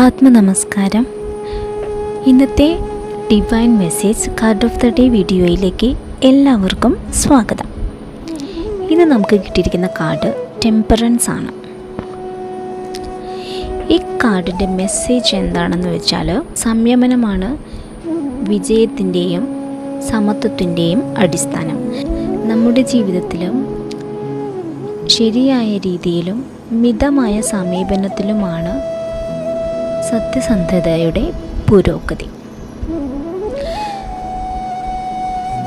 ആത്മനമസ്കാരം. ഇന്നത്തെ divine message card of the day വീഡിയോയിലേക്ക് എല്ലാവർക്കും സ്വാഗതം. ഇന്ന് നമുക്ക് കിട്ടിയിരിക്കുന്ന കാർഡ് ടെമ്പറൻസ് ആണ്. ഈ കാർഡിൻ്റെ മെസ്സേജ് എന്താണെന്ന് വെച്ചാൽ, സംയമനമാണ് വിജയത്തിൻ്റെയും സമത്വത്തിൻ്റെയും അടിസ്ഥാനം. നമ്മുടെ ജീവിതത്തിലും ശരിയായ രീതിയിലും മിതമായ സമീപനത്തിലുമാണ് സത്യസന്ധതയുടെ പുരോഗതി.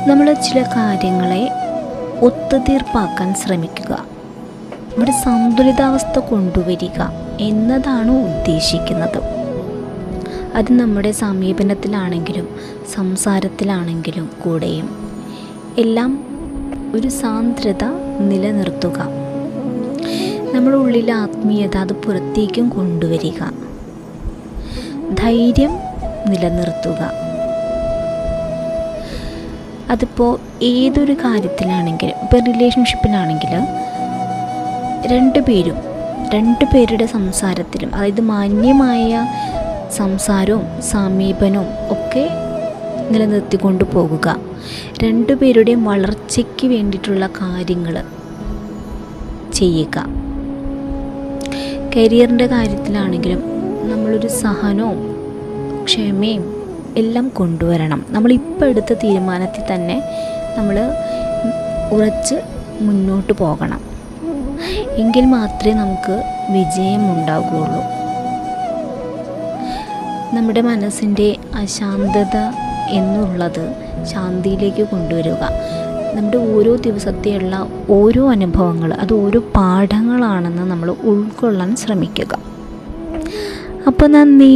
നമ്മൾ ചില കാര്യങ്ങളെ ഒത്തുതീർപ്പാക്കാൻ ശ്രമിക്കുക, നമ്മുടെ സന്തുലിതാവസ്ഥ കൊണ്ടുവരിക എന്നതാണ് ഉദ്ദേശിക്കുന്നത്. അത് നമ്മുടെ സമീപനത്തിലാണെങ്കിലും സംസാരത്തിലാണെങ്കിലും കൂടെയും എല്ലാം ഒരു സാന്ദ്രത നിലനിർത്തുക. നമ്മുടെ ഉള്ളിലെ ആത്മീയത അത് പുറത്തേക്കും കൊണ്ടുവരിക, ധൈര്യം നിലനിർത്തുക. അതിപ്പോൾ ഏതൊരു കാര്യത്തിലാണെങ്കിലും, ഇപ്പോൾ റിലേഷൻഷിപ്പിലാണെങ്കിൽ രണ്ടുപേരുടെ സംസാരത്തിലും, അതായത് മാന്യമായ സംസാരവും സമീപനവും ഒക്കെ നിലനിർത്തിക്കൊണ്ട് പോകുക. രണ്ടുപേരുടെയും വളർച്ചയ്ക്ക് വേണ്ടിയിട്ടുള്ള കാര്യങ്ങൾ ചെയ്യുക. കരിയറിൻ്റെ കാര്യത്തിലാണെങ്കിലും നമ്മളൊരു സഹനവും ക്ഷമയും എല്ലാം കൊണ്ടുവരണം. നമ്മളിപ്പോൾ എടുത്ത തീരുമാനത്തിൽ തന്നെ നമ്മൾ ഉറച്ച് മുന്നോട്ട് പോകണം. എങ്കിൽ മാത്രമേ നമുക്ക് വിജയം ഉണ്ടാകുകയുള്ളൂ. നമ്മുടെ മനസ്സിൻ്റെ അശാന്തത എന്നുള്ളത് ശാന്തിയിലേക്ക് കൊണ്ടുവരിക. നമ്മുടെ ഓരോ ദിവസത്തെയുള്ള ഓരോ അനുഭവങ്ങൾ അത് ഓരോ പാഠങ്ങളാണെന്ന് നമ്മൾ ഉൾക്കൊള്ളാൻ ശ്രമിക്കുക. അപ്പോൾ നന്ദി.